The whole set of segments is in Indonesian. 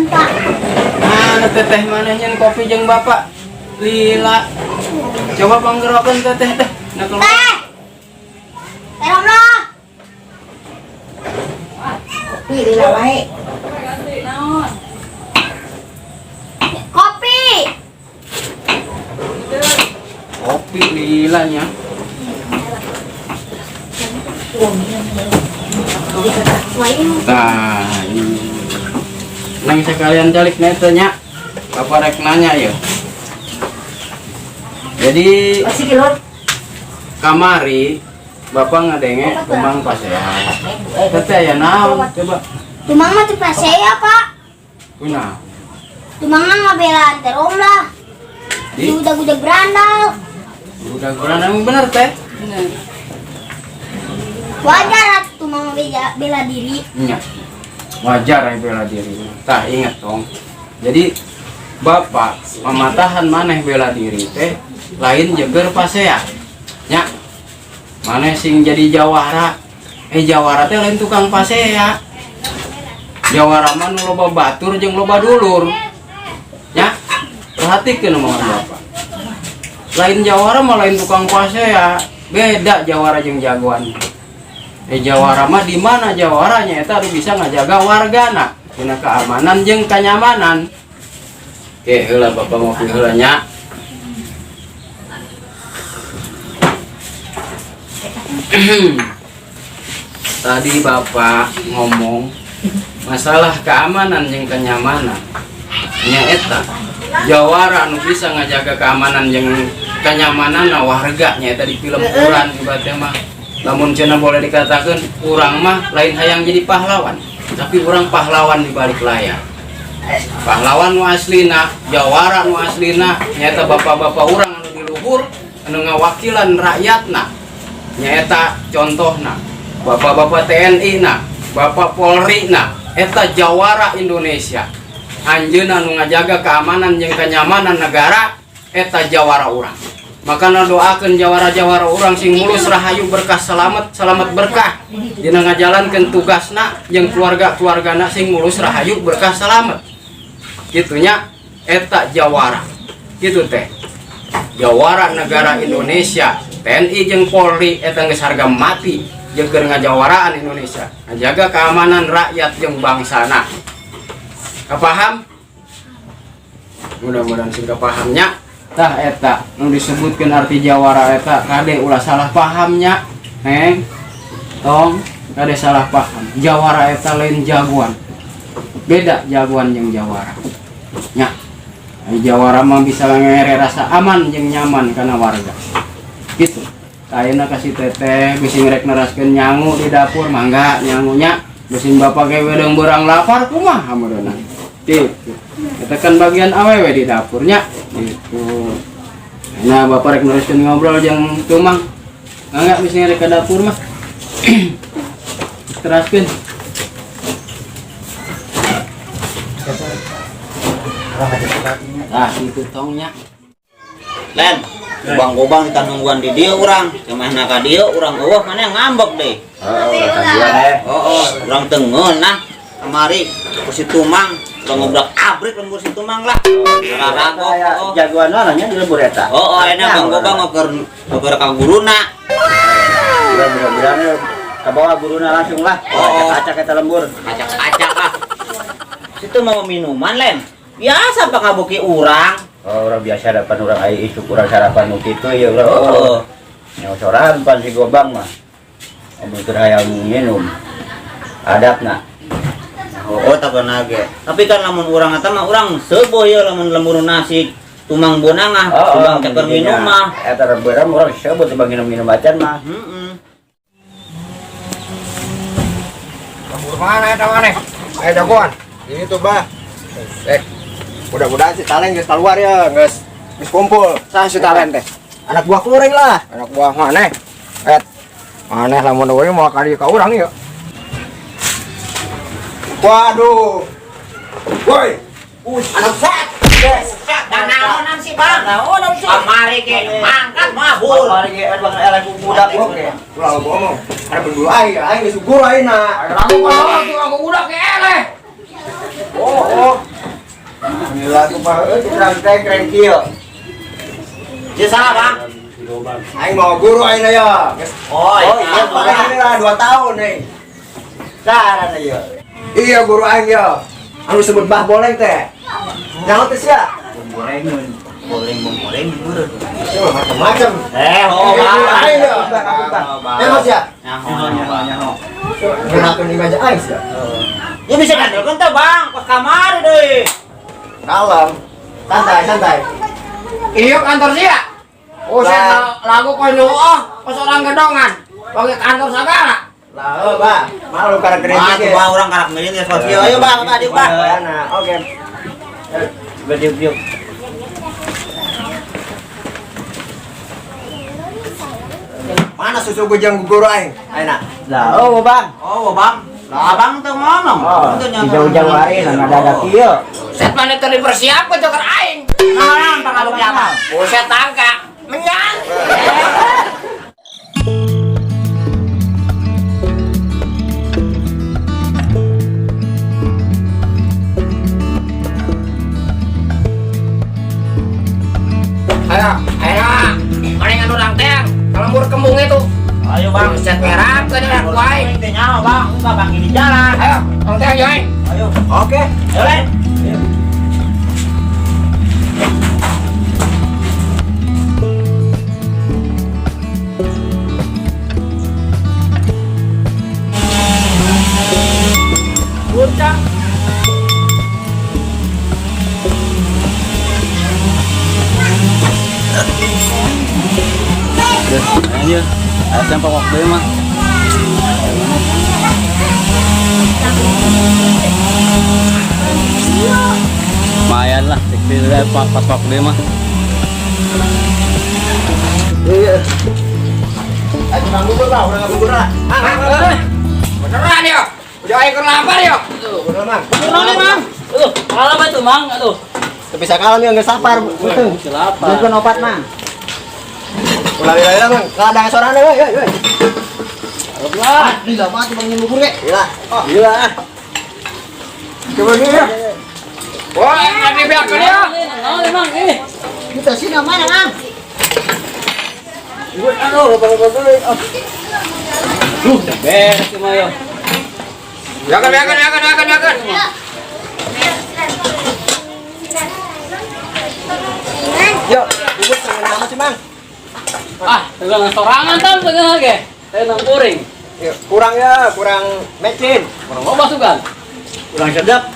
Pak. Mana teteh mananya kopi jeung bapak lila. Coba panggerokan teteh teh. Nah kalau Teh. Terong lah. Kopi lila wae. Kopi. kopi lilanya. Nah, ini. Nang sekalian calik netanya. Bapak rek nanya ya. Jadi kamari Bapak ngadenge tumang pasean. Teteh ya naon coba. Tumang mah teu saya, Pak. Kuna. Tumang mah ngabelaan terong lah. Di udah berandal. Udah kurang bener teh. Wajar atuh tumang bela diri. Iya. Wajar ya bela diri. Tah ingat dong. Jadi Bapak mematahan maneh bela diri teh lain jeger pasea. Nya. Maneh sing jadi jawara. Jawara teh lain tukang pasea. Jawara mah nu loba batur jeung loba dulur. Nya. Perhatikeun omongan Bapak. Lain jawara mah lain tukang pasea. Beda jawara jeung jagoan. Jawara mah di mana jawaranya eta bisa ngajaga wargana dina keamanan jeung kenyamanan. Oke, heula Bapak ngopi heula nya. Tadi Bapak ngomong masalah keamanan jeung kenyamanan. Nya eta jawara anu bisa ngajaga keamanan jeung kenyamanan warga nya eta di film Quran ibaratnya mah. Namun cenah boleh dikatakan urang mah lain hayang jadi pahlawan, tapi urang pahlawan di balik layar. Pahlawan nu aslina, jawara nu aslina nyaeta bapak-bapak urang anu di luhur anu ngawakilan rakyatna. Nyaeta contohna bapak-bapak TNI na, bapak Polri na, eta jawara Indonesia. Anjeunna anu ngajaga keamanan jeung kenyamanan negara eta jawara urang. Makanya doakan jawara-jawara orang sing mulus rahayu berkah selamat berkah dina ngajalankeun tugasna jeung keluarga-keluargana sing mulus rahayu berkah selamat gitunya eta jawara gitu teh jawara negara Indonesia TNI jeung Polri eta geus harga mati jeung keur ngajawaraan Indonesia ngajaga keamanan rakyat jeung bangsana kapaham mudah-mudahan sing kapahamnya. Tah eta nu disebutkan arti jawara eta kade ulah salah pahamnya tong kade salah paham jawara eta lain jagoan beda jagoan jeung jawara nya jawara mah bisa ngere rasa aman jeung nyaman kana warga gitu ayeuna kasih teteh bisi ngerek neraskeun nyangu di dapur mangga nyangunya besin bapak ge wedeng beurang lapar kumaha modona gitu eta kan bagian awewe di dapurnya gitu. Nah bapak rek neruskeun ngobrol jeung tumang enggak bisa rek ke dapur mah teraskeun itu tongnya Len gobang-gobang ditangungguan di dia urang kemana ka dia urang eueuh mana ngambek deh urang tengeun nah kamari ku si tumang urang ngobrak abrik lembur si tumang lah rarago jagoan nya di lembur eta enak gobang ngoker ka guruna mudah-mudahan ka bawa guruna langsung lah acak-acak eta lembur acak-acak lah situ mau minuman Len biasa apa ngabuki urang orang biasa dapat orang ai isuk urang sarapan nu kitu ya urang nyocoran pan si gobang mah amun keur hayang minum adabna tak nage tapi kan lamun urang eta mah urang seueuh ya lamun lembur nasi tumang bonang tumang ceker minum mah eta rebeurang urang seueuh tibang minum-minum acan mah lembur mana eta maneh jagoan ini tuh bah mudah-mudahan si Talen geus keluar ya geus kumpul sah si Talen teh anak buah kuring lah anak buah maneh maneh lamun we mau kali ka urang ya waduh woi anak set naonan si Bang naonan si kamari ge mangkat mabul kamari ge bang elek budak oke ulah ngomong ada bendul aing geus gugur ayeuna lamun kalau orang budak eleh oh Gila aku Pak, keren kieu. Dia salah, Bang. Aing mau guru aing ya. Oh, iya, Pak. Ini lah 2 tahun nih. Saran ya. Iya guru aing ya. Anu sebut bah boleng teh. Nyaho teh sia? Boleng, guru. Macam-macam. Bang. Aing ya. Mas ya. Nyaho. Kenapa nih aja aing sia? Ya bisa kan tuh, Bang. Pas kamar deh. Kalem. Santai. Iya kantor sia. Oh, saya lagu kono pas orang gedongan. Pakai kantor segala. Lah, Pak. Malu karena keren Tuh, iki. Bang, orang karak milih sosial. Ayo, Bang, tadi, Bang. Oke. Diuk. Mana susu gujang guru aing? Aina. Lah, oh Bang. Bang. Lah, Abang tuh ngomong. Jauh-jauh hari nang ada kieu. Set mana teu dipersiapkeun teu keur aing. Nah, tanggal berapa? Oh, saya tangka. Menyan. Ayo. Mendingan urang teh. Kalau mur kembung itu. Ayo, Bang. Set merah ke urang kuai. Ini nyaho, Bang. Enggak, Bang, ini jalan. Ayo, urang teh ayo. Ayo. Oke. Ayo, Len. Ayo, sampai waktu mah. Lumayan lah, sekali pas waktu mah. Iya. Ayo nang bubur lah, urang bubur lah. Beneran ya. Udah aing keur lapar ya. Udah, Mang. Beneran, Bang. Kalau apa itu, Mang? Aduh. Teu bisa kalem ya geus sapar. Betul. Bukan obat, Mang. Ulah lila Mang. Kadang sorane we. Lah. Gila mati Bang bubur ge. Gila. Gila. Coba dulu ya. Wah, ini biarkan ya. Mang, Kita sini mana, Mang? Aduh, betul. Beres cuma yo. Biarkan. Yo, bubur pengen nama sih, Mang. Tegang sorangan tam tegang ge. Tegang kuring. Ya, kurang mecin. Kurang loba sugan. Kurang sedap.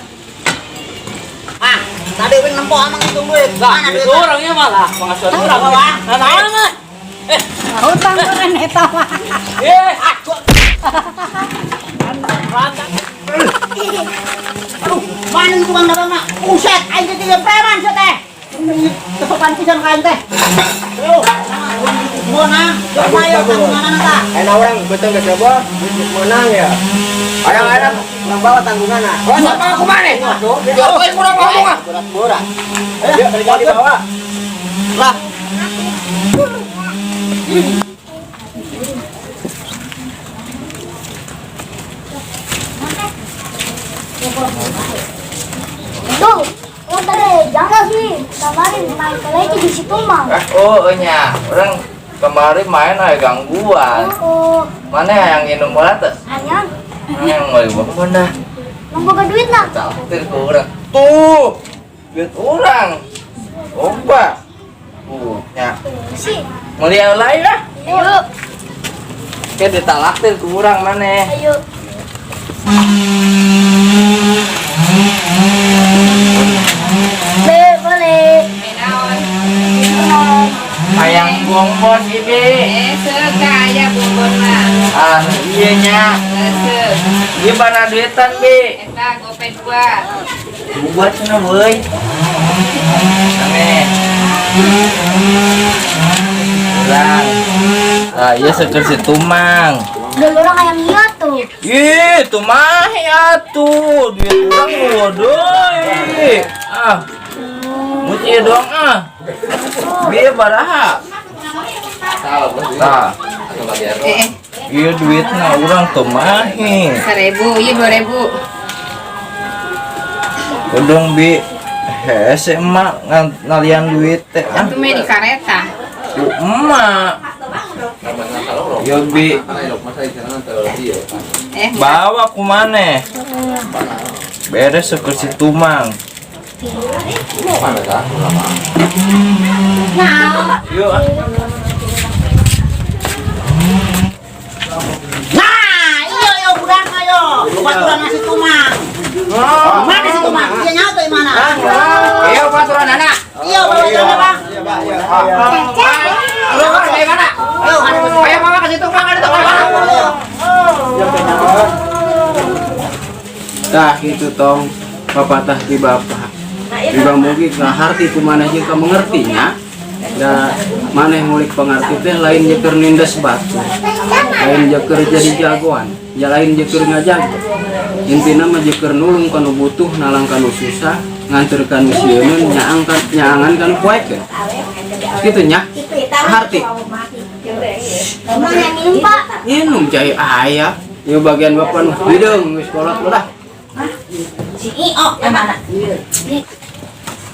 Tadi wing nempo amang itu duit. Mana duit? Orangnya malah pengasuhan orang, Bang. Nah. Utang keren eta mah. Aduh, mana itu Bang dapat mah? Buset, aing teh tiga preman teh. Tesokan pisan kain teh. Ayo, mana? Coba ayo tanggungan ta. Enak orang betul ke coba, menang ya. Ayo, orang bawa tanggungan nah. Wah, siapa aku mana? Jokowi kurang ngomong ah. Borak. Ayo, dari bawah. Lah, Tuh, jangan sih. Kemarin main lagi di situ, Mang. Oh, nya. Orang kemarin main aja gangguan. Oh, Mana yang minum bola tuh? anyang. Yang mau bawa mana? Membuka duit nak. Takdir ke orang. Tuh, duit orang. Oba. Ya. Si. Melihat lain lah. Ayo. Kayak ditalaktir ke orang mana? Ayo. Boleh. Ayang bongbon ibe. Sekaya bubur mah. Iya nya. Gimana duitan bi? Eta gopet gua. Buat sana boy. Ane. Kurang. Iya seker si Tumang. Dulu orang ayam iya tuh. Ih, Tumah ya tuh. Duit orang waduh. Muci doang Biar baraha. Nah. Iya duitnya orang Tumahi. 1000, iya 2000. Udung bi Hese emak ngalian duit teh. Itu mah di kareta. Emak. Yo bi bawa ku maneh. Beres ke situ mang. Yuk. Nah, iya budak ayo. Baturan nasi tumang. Mana si tumang? Dia nyata di mana? Iya baturan anak. Iya, bawa jalan bang. Lu dari mana? Ayo mama ke situ bang, ada tukang mana? Tah gitu tong, papatah di bapak. Juga mugi harti kumana jeung ka mengertinya. Da maneh ngulik pengerti teh lain jeker nindes batu. Lain jeker jadi jagoan, ya lain jeker ngajago. Intina mah jeker nulung kanu butuh, nalang kanu susah, nganter kanu sieun, nyaangan kanu poekeun. Kitu nya. Harti. Emang yang minum pak? Minum cai aya. Ieu bagian bapak nu hideung geus kolot udah. Si Io mana?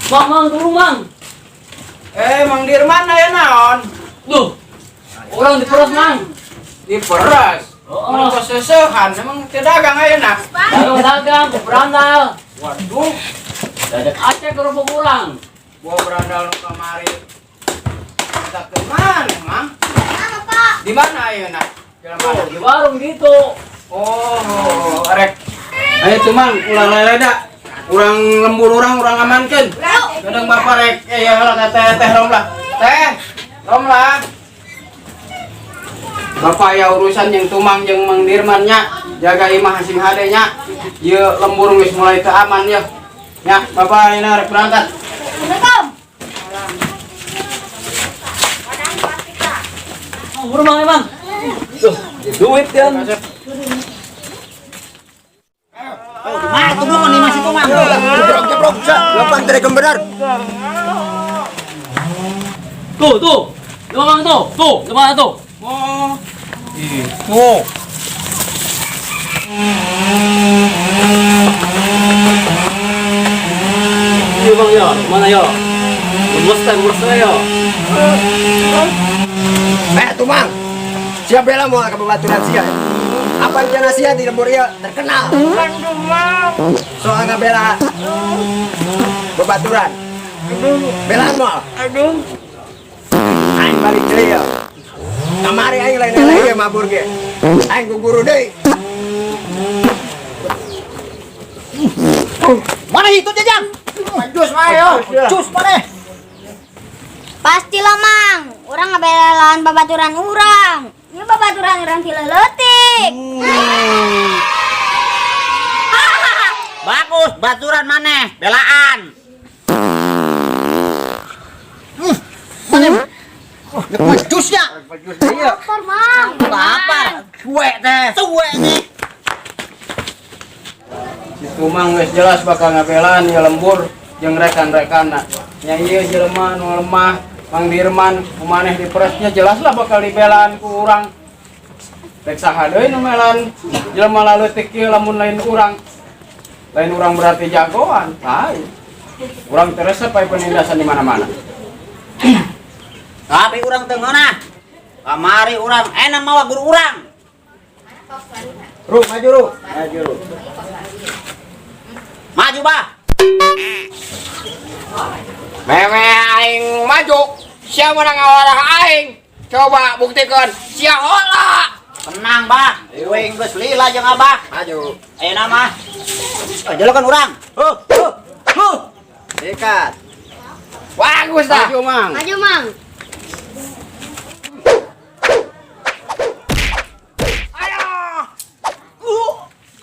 Mang, turun mang. Mang Dirman aya naon? Duh, orang diperas mang. Diperas. Oh, keseseuhan emang teu dagang ayeuna. Dagang, ke berandal. Waduh, Dadak aceh kerupuk urang. gua berandal nu kamari. Kita ke mana, Mang? Mana pak? Di mana ayeuna? Jalan mana? Di warung gitu. Oh, arek. Ayo tuh Mang, ulah leleda. Urang lembur urang amankeun. Kadang bapak rek ya lah teh Romlah. Teh Romlah. Bapak ya urusan yang tumang jeung Mang Dirman nya, jaga imah hasing hade nya. Ieu lembur geus mulai teu aman ya. Nya, bapak ayeuna rek berangkat. Assalamualaikum. Buru mang emang. Tuh, duit kan. Mana tunggu nih masih tumang. Jebrok, lapan tere benar. Tuh. Di mana tuh? Tuh, di mana tuh? Oh, Oh. Iya bang ya, mana ya? Urus ya. Tumang. Siap bela mau ke bebaturan sia. Apa yang nasihat di lembur ieu terkenal. Soal ngabela bebaturan. Belaan moal. Aing balik deui ya. Kamari aing lain lagi mabur ge. Aing guguru deui. Mana itu jajang? Jus mana yo? Jus mana? Pastilah mang. Orang ngebelalan babaturan urang. Ini babaturan urang ti leutik. Bagus, baturan mana? Belaan. Jusnya. Motor mang. Apa? Cuek teh. Cuek nih. si tumang geus jelas bakal ngabelaan ya lembur jeung rekan-rekanna. Nya ieu jelema nu lemah, Mang Dirman kumaneh diperesnya jelas lah bakal dibelaan ku urang. Rek saha deui nu melan jelema laleutik kieu lamun lain urang. Lain urang berarti jagoan. Lain. Urang teu resep aya penindasan di mana-mana. Tapi urang teu ngeunah. Kamari urang enak mawa guru urang. Ru, maju ru. Maju bah. Meme aing maju. Sia menang ngawarah aing. Coba buktikan sia heula. Tenang bah. Wing geus lila jeung abah. Maju. Ayeuna mah. Jolokan urang. Sikat. Bagus dah. Maju, Mang. Maju mang.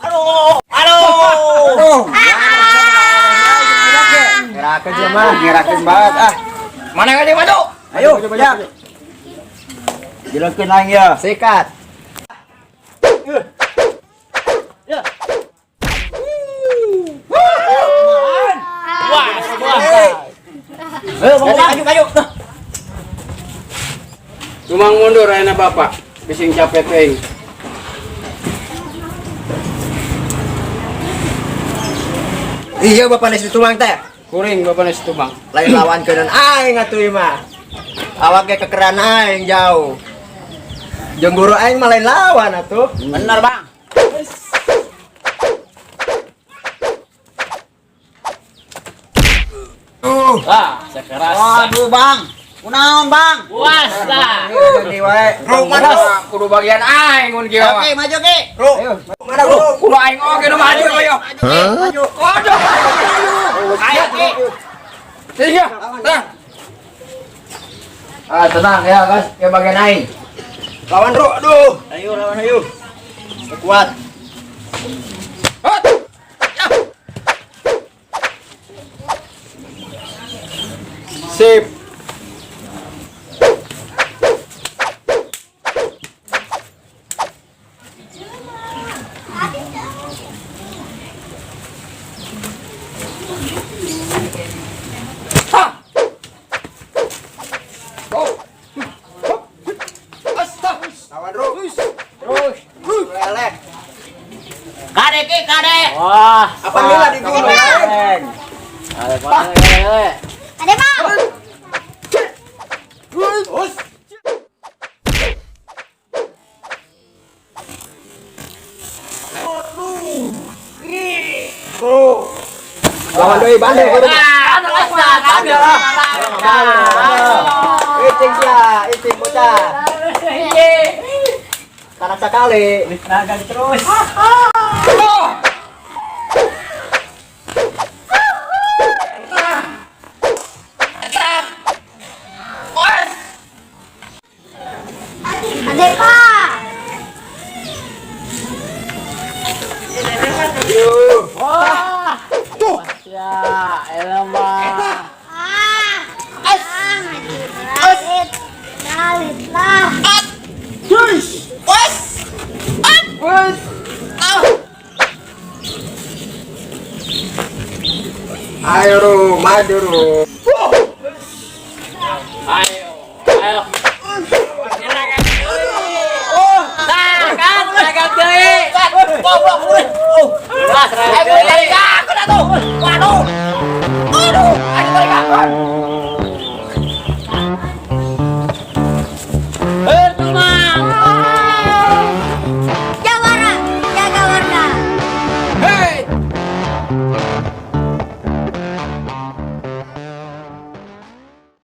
Aduh. Gerakeun sia mah, gerakeun banget ah. Mana yang ada maju? Ayo, ya. Jelekeun aing ya. Sikat. Ayo, maju. Tumang mundur ayeuna bapak. Bising capek teuing. Iya bapak nasi tumang teh. Kuring bapak nasi tumang. Lain lawan kenan aing atuh ieu mah. Awak ge kekeran aing jauh. Jeung guru aing mah lain lawan atuh. Bener, Bang. Ah, sekeras. Waduh, Bang. Kunaon, Bang? Puas lah. Jadi wae. Bro, mana kudu bagian aing mun kieu mah. Oke, maju, Ki. Bro, mana bro? Kudu aing oge nu maju ayo. Maju. Waduh. Ayo, Ki. Tiga. Tenang. Ah, tenang ya, guys. Ke bagian aing. Lawan, Bro. Aduh. Ayo, lawan ayo. Kuat. Hot. Ya. Sip. Lawan, Bro. Terus. Lele. Kade, Ki, kade. Wah, Apa nila di gunung? Ada Ada bang. Terus. Lawan doi bandel. Icing ya, icing bocah. Kanak sekali. terus. Ada pak. Ya, elah. Ngalit lah. Ayo, Ru, maju, Ru. Ayo, ayo. Kan, seragam deui. Goblok, mulai. Seragam Ayo, tarik aku dah tuh. Waduh. Aduh, ayo tarik aku.